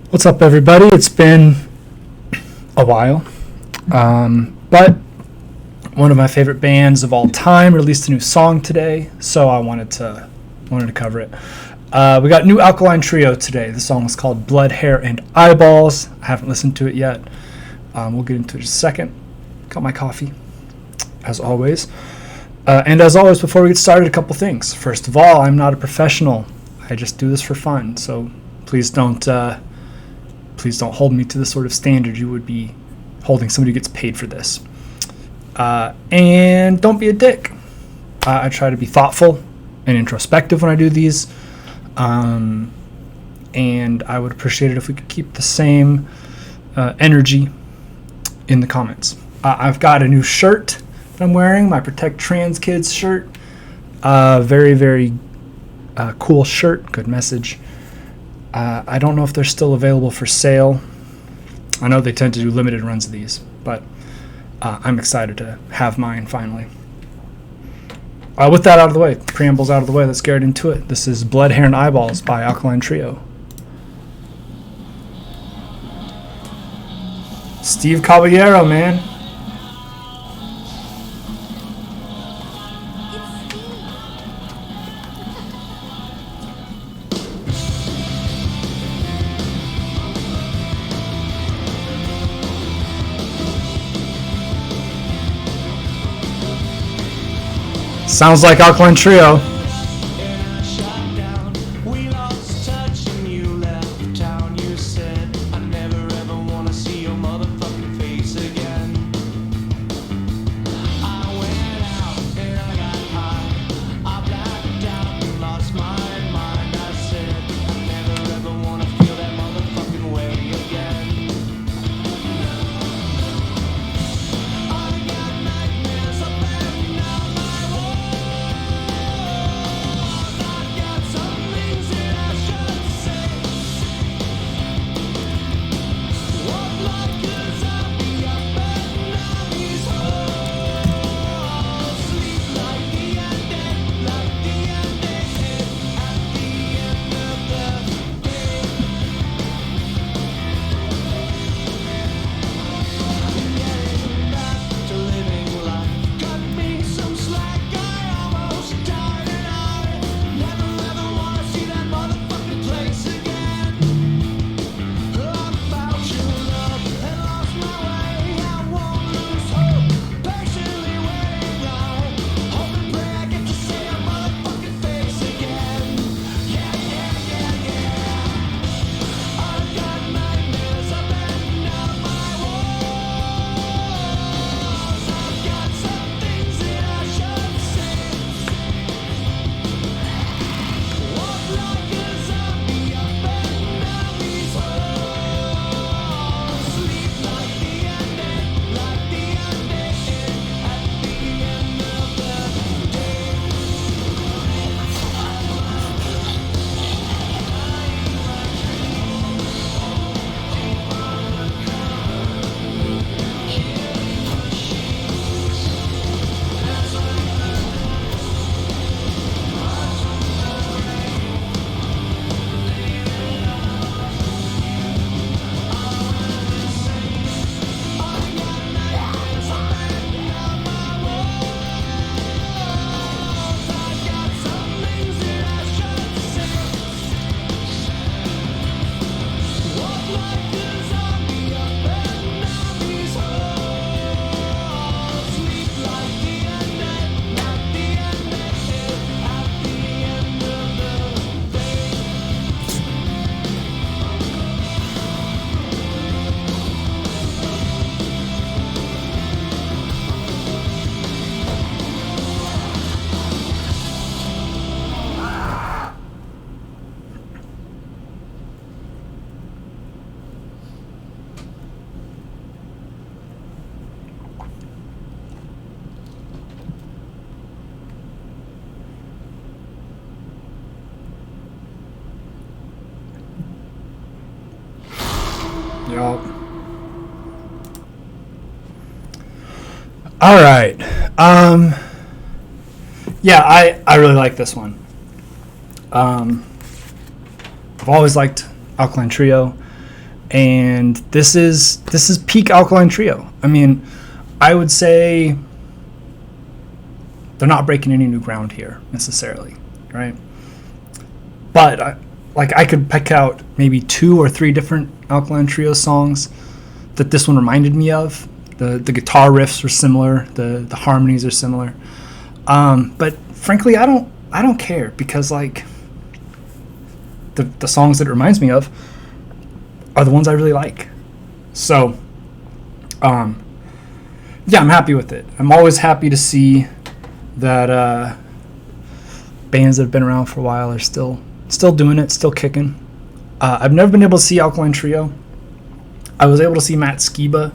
What's up, everybody? It's been a while, but one of my favorite bands of all time released a new song today, so I wanted to cover it. We got new Alkaline Trio today. The song is called Blood, Hair, and Eyeballs. I haven't listened to it yet. We'll get into it in just a second. Got my coffee, as always. And as always, before we get started, a couple things. First of all, I'm not a professional. I just do this for fun, so please don't hold me to the sort of standard you would be holding somebody who gets paid for this. And don't be a dick. I try to be thoughtful and introspective when I do these. And I would appreciate it if we could keep the same energy in the comments. I've got a new shirt that I'm wearing, my Protect Trans Kids shirt. Very, very cool shirt, good message. I don't know if they're still available for sale. I know they tend to do limited runs of these, but I'm excited to have mine finally. With that out of the way, preambles out of the way, let's get right into it. This is Blood, Hair, and Eyeballs by Alkaline Trio. Steve Caballero, man. Sounds like Alkaline Trio. Yup. All right. Yeah, I really like this one. I've always liked Alkaline Trio. And this is peak Alkaline Trio. I mean, I would say they're not breaking any new ground here necessarily, right? But I could pick out maybe 2 or 3 different Alkaline Trio songs that this one reminded me of. The guitar riffs are similar, the harmonies are similar. But frankly, I don't care, because like the songs that it reminds me of are the ones I really like. So yeah, I'm happy with it. I'm always happy to see that bands that have been around for a while are still doing it, still kicking. I've never been able to see Alkaline Trio. I was able to see Matt Skiba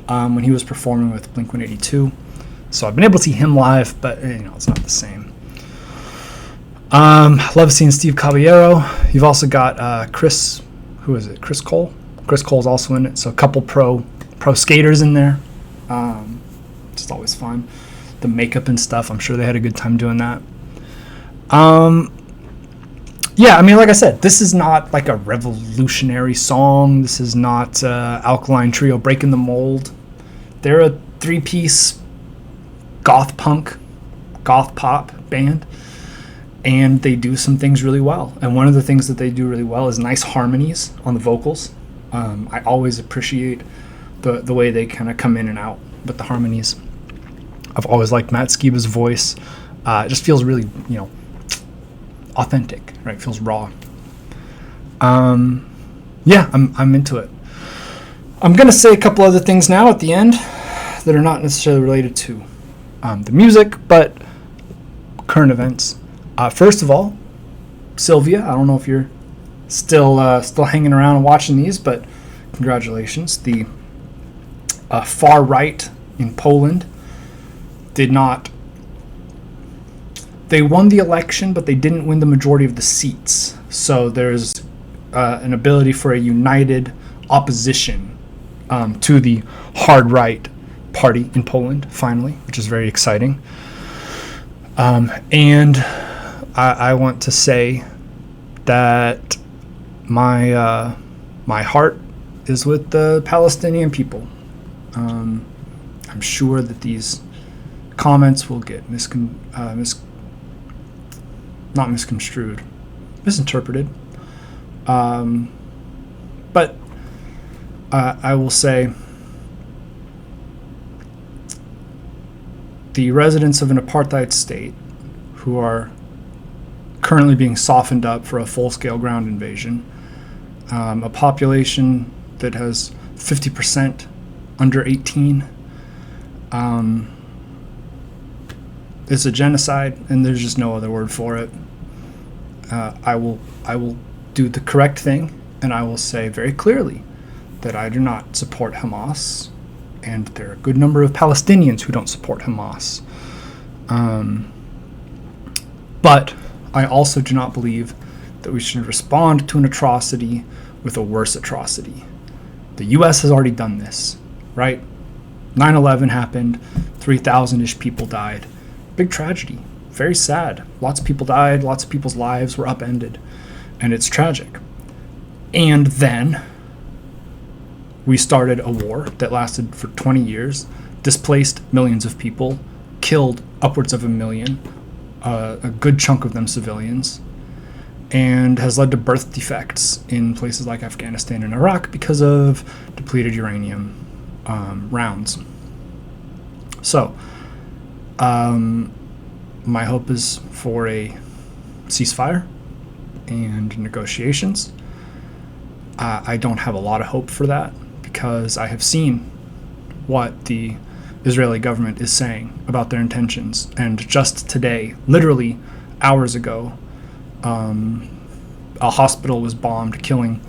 when he was performing with Blink-182. So I've been able to see him live, but it's not the same. Love seeing Steve Caballero. You've also got Chris Cole? Chris Cole's also in it. So a couple pro skaters in there. Just always fun. The makeup and stuff, I'm sure they had a good time doing that. Yeah, I mean, like I said, this is not like a revolutionary song. This is not Alkaline Trio breaking the mold. They're a 3-piece goth punk, goth pop band, and they do some things really well. And one of the things that they do really well is nice harmonies on the vocals. I always appreciate the way they kind of come in and out with the harmonies. I've always liked Matt Skiba's voice. It just feels really, authentic, right? It feels raw. Yeah, I'm into it. I'm gonna say a couple other things now at the end that are not necessarily related to the music, but current events. First of all, Sylvia, I don't know if you're still hanging around and watching these, but congratulations. The far right in Poland they won the election, but they didn't win the majority of the seats. So there's an ability for a united opposition to the hard right party in Poland, finally, which is very exciting. And I want to say that my heart is with the Palestinian people. I'm sure that these comments will get not misconstrued, misinterpreted. But I will say the residents of an apartheid state who are currently being softened up for a full-scale ground invasion, a population that has 50% under 18, it's a genocide, and there's just no other word for it. I will do the correct thing, and I will say very clearly that I do not support Hamas, and there are a good number of Palestinians who don't support Hamas. But I also do not believe that we should respond to an atrocity with a worse atrocity. The U.S. has already done this, right? 9/11 happened, 3,000-ish people died. Big tragedy, very sad. Lots of people died, lots of people's lives were upended, and it's tragic. And then we started a war that lasted for 20 years, displaced millions of people, killed upwards of 1 million, a good chunk of them civilians, and has led to birth defects in places like Afghanistan and Iraq because of depleted uranium rounds. So, my hope is for a ceasefire and negotiations. I don't have a lot of hope for that because I have seen what the Israeli government is saying about their intentions. And just today, literally hours ago, a hospital was bombed, killing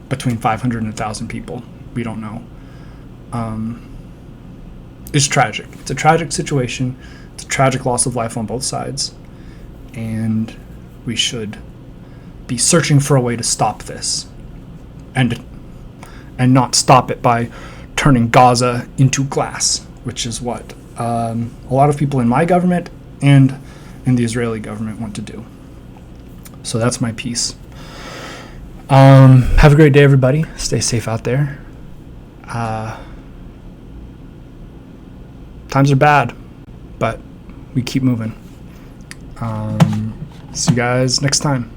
between 500 and 1,000 people. We don't know. It's tragic. It's a tragic situation. It's a tragic loss of life on both sides. And we should be searching for a way to stop this. And not stop it by turning Gaza into glass, which is what a lot of people in my government and in the Israeli government want to do. So that's my piece. Have a great day, everybody. Stay safe out there. Times are bad, but we keep moving. See you guys next time.